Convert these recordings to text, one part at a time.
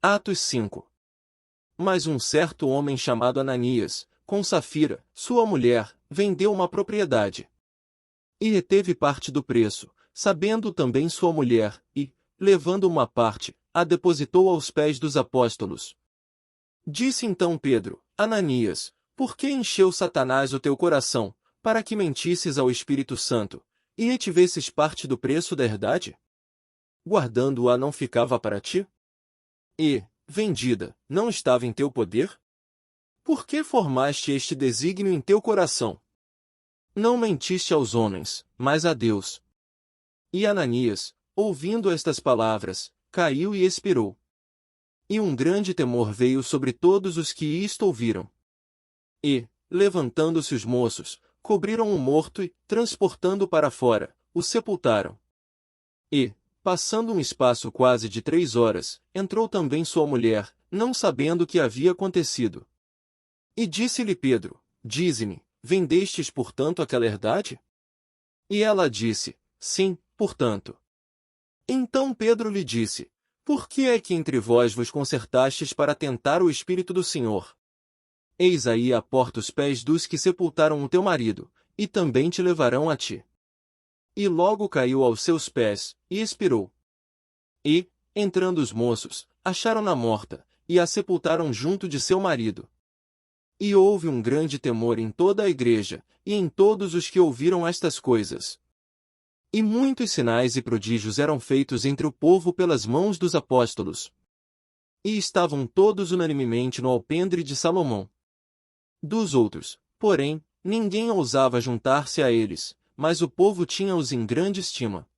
Atos 5. Mas um certo homem chamado Ananias, com Safira, sua mulher, vendeu uma propriedade. E reteve parte do preço, sabendo também sua mulher, e, levando uma parte, a depositou aos pés dos apóstolos. Disse então Pedro: Ananias, por que encheu Satanás o teu coração, para que mentisses ao Espírito Santo, e retivesses parte do preço da herdade? Guardando-a não ficava para ti? E, vendida, não estava em teu poder? Por que formaste este desígnio em teu coração? Não mentiste aos homens, mas a Deus. E Ananias, ouvindo estas palavras, caiu e expirou. E um grande temor veio sobre todos os que isto ouviram. E, levantando-se os moços, cobriram o morto e, transportando-o para fora, o sepultaram. E, passando um espaço quase de 3 horas, entrou também sua mulher, não sabendo o que havia acontecido. E disse-lhe Pedro: Dize-me, vendestes portanto aquela herdade? E ela disse: Sim, portanto. Então Pedro lhe disse: Por que é que entre vós vos concertastes para tentar o Espírito do Senhor? Eis aí à porta os pés dos que sepultaram o teu marido, e também te levarão a ti. E logo caiu aos seus pés, e expirou. E, entrando os moços, acharam-na morta, e a sepultaram junto de seu marido. E houve um grande temor em toda a igreja, e em todos os que ouviram estas coisas. E muitos sinais e prodígios eram feitos entre o povo pelas mãos dos apóstolos. E estavam todos unanimemente no alpendre de Salomão. Dos outros, porém, ninguém ousava juntar-se a eles, mas o povo tinha-os em grande estima.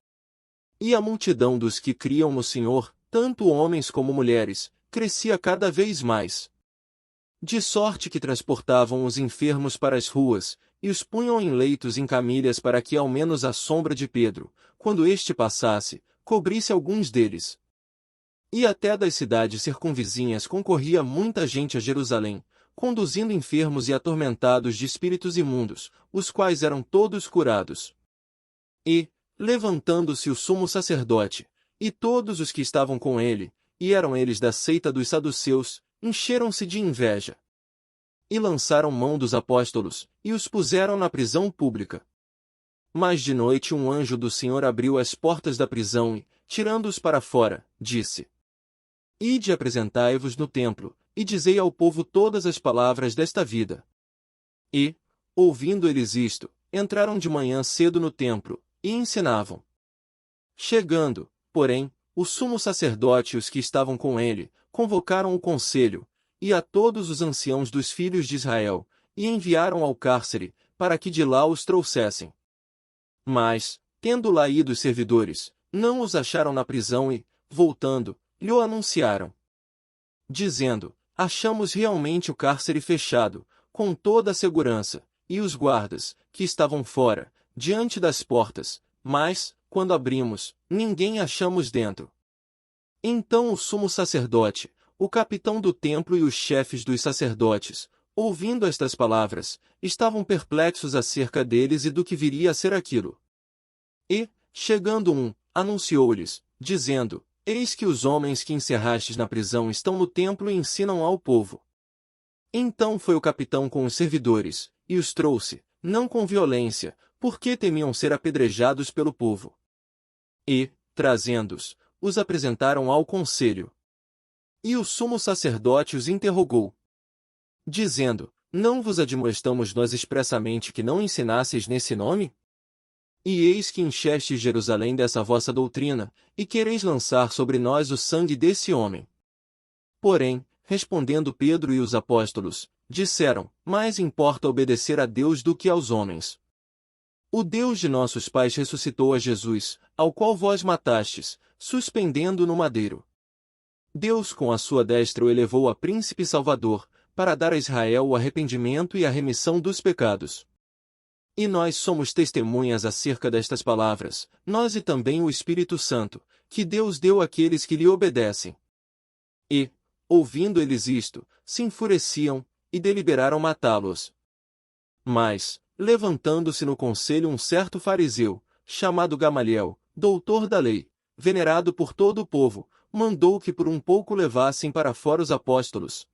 E a multidão dos que criam no Senhor, tanto homens como mulheres, crescia cada vez mais. De sorte que transportavam os enfermos para as ruas, e os punham em leitos em camilhas para que ao menos a sombra de Pedro, quando este passasse, cobrisse alguns deles. E até das cidades circunvizinhas concorria muita gente a Jerusalém, conduzindo enfermos e atormentados de espíritos imundos, os quais eram todos curados. E, levantando-se o sumo sacerdote, e todos os que estavam com ele, e eram eles da seita dos saduceus, encheram-se de inveja. E lançaram mão dos apóstolos, e os puseram na prisão pública. Mas de noite um anjo do Senhor abriu as portas da prisão e, tirando-os para fora, disse: Ide apresentai-vos no templo, e dizei ao povo todas as palavras desta vida. E, ouvindo eles isto, entraram de manhã cedo no templo, e ensinavam. Chegando, porém, o sumo sacerdote e os que estavam com ele, convocaram o conselho, e a todos os anciãos dos filhos de Israel, e enviaram ao cárcere, para que de lá os trouxessem. Mas, tendo lá ido os servidores, não os acharam na prisão e, voltando, lhe o anunciaram. Dizendo: Achamos realmente o cárcere fechado, com toda a segurança, e os guardas, que estavam fora, diante das portas, mas, quando abrimos, ninguém achamos dentro. Então o sumo sacerdote, o capitão do templo e os chefes dos sacerdotes, ouvindo estas palavras, estavam perplexos acerca deles e do que viria a ser aquilo. E, chegando anunciou-lhes, dizendo: Eis que os homens que encerrastes na prisão estão no templo e ensinam ao povo. Então foi o capitão com os servidores, e os trouxe, não com violência, porque temiam ser apedrejados pelo povo. E, trazendo-os, os apresentaram ao conselho. E o sumo sacerdote os interrogou, dizendo: Não vos admoestamos nós expressamente que não ensinasseis nesse nome? E eis que enchestes Jerusalém dessa vossa doutrina, e quereis lançar sobre nós o sangue desse homem. Porém, respondendo Pedro e os apóstolos, disseram: Mais importa obedecer a Deus do que aos homens. O Deus de nossos pais ressuscitou a Jesus, ao qual vós matastes, suspendendo no madeiro. Deus com a sua destra o elevou a príncipe salvador, para dar a Israel o arrependimento e a remissão dos pecados. E nós somos testemunhas acerca destas palavras, nós e também o Espírito Santo, que Deus deu àqueles que lhe obedecem. E, ouvindo eles isto, se enfureciam, e deliberaram matá-los. Mas, levantando-se no conselho um certo fariseu, chamado Gamaliel, doutor da lei, venerado por todo o povo, mandou que por um pouco levassem para fora os apóstolos.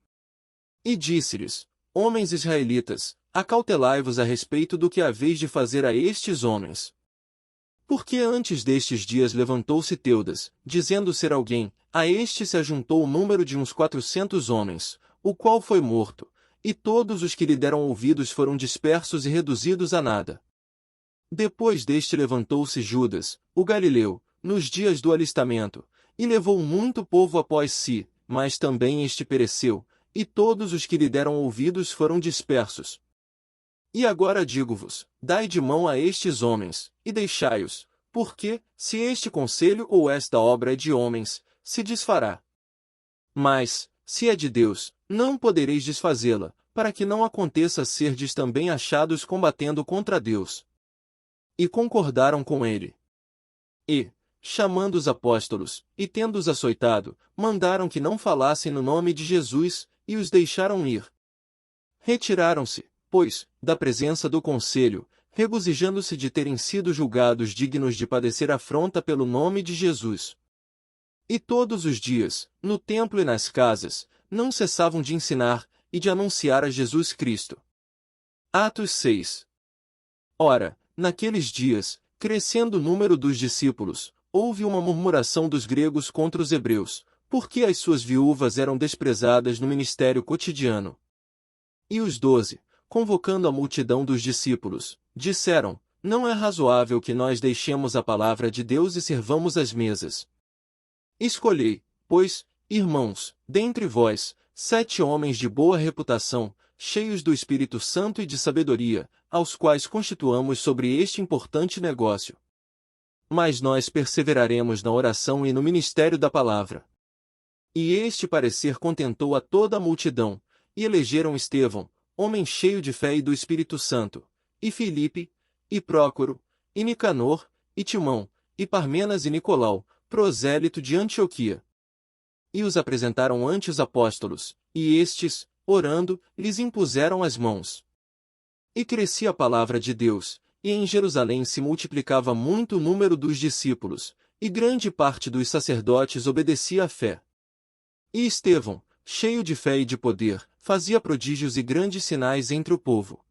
E disse-lhes: Homens israelitas, acautelai-vos a respeito do que haveis de fazer a estes homens. Porque antes destes dias levantou-se Teudas, dizendo ser alguém, a este se ajuntou o número de uns 400 homens, o qual foi morto, e todos os que lhe deram ouvidos foram dispersos e reduzidos a nada. Depois deste levantou-se Judas, o Galileu, nos dias do alistamento, e levou muito povo após si, mas também este pereceu, e todos os que lhe deram ouvidos foram dispersos. E agora digo-vos, dai de mão a estes homens, e deixai-os, porque, se este conselho ou esta obra é de homens, se desfará. Mas, se é de Deus, não podereis desfazê-la, para que não aconteça serdes também achados combatendo contra Deus. E concordaram com ele. E, chamando os apóstolos, e tendo-os açoitado, mandaram que não falassem no nome de Jesus, e os deixaram ir. Retiraram-se, pois, da presença do conselho, regozijando-se de terem sido julgados dignos de padecer afronta pelo nome de Jesus. E todos os dias, no templo e nas casas, não cessavam de ensinar, e de anunciar a Jesus Cristo. Atos 6. Ora, naqueles dias, crescendo o número dos discípulos, houve uma murmuração dos gregos contra os hebreus, porque as suas viúvas eram desprezadas no ministério cotidiano. E os 12, convocando a multidão dos discípulos, disseram: Não é razoável que nós deixemos a palavra de Deus e servamos as mesas. Escolhei, pois, irmãos, dentre vós, 7 homens de boa reputação, cheios do Espírito Santo e de sabedoria, aos quais constituamos sobre este importante negócio. Mas nós perseveraremos na oração e no ministério da palavra. E este parecer contentou a toda a multidão, e elegeram Estevão, homem cheio de fé e do Espírito Santo, e Filipe, e Prócoro, e Nicanor, e Timão, e Parmenas e Nicolau, prosélito de Antioquia. E os apresentaram ante os apóstolos, e estes, orando, lhes impuseram as mãos. E crescia a palavra de Deus, e em Jerusalém se multiplicava muito o número dos discípulos, e grande parte dos sacerdotes obedecia à fé. E Estevão, cheio de fé e de poder, fazia prodígios e grandes sinais entre o povo.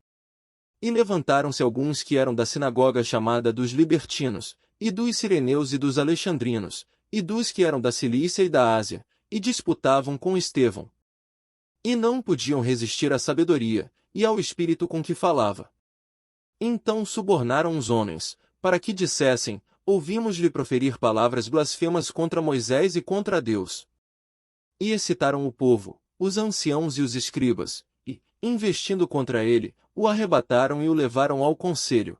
E levantaram-se alguns que eram da sinagoga chamada dos Libertinos, e dos Cireneus e dos Alexandrinos, e dos que eram da Cilícia e da Ásia, e disputavam com Estevão. E não podiam resistir à sabedoria, e ao espírito com que falava. Então subornaram os homens, para que dissessem: Ouvimos-lhe proferir palavras blasfemas contra Moisés e contra Deus. E excitaram o povo, os anciãos e os escribas, e, investindo contra ele, o arrebataram e o levaram ao conselho.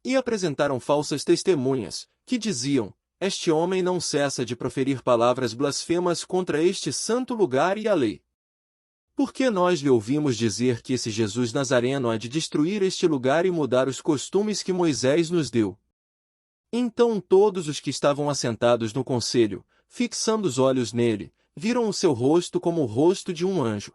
E apresentaram falsas testemunhas, que diziam: Este homem não cessa de proferir palavras blasfemas contra este santo lugar e a lei. Porque nós lhe ouvimos dizer que esse Jesus Nazareno há de destruir este lugar e mudar os costumes que Moisés nos deu. Então todos os que estavam assentados no conselho, fixando os olhos nele, viram o seu rosto como o rosto de um anjo.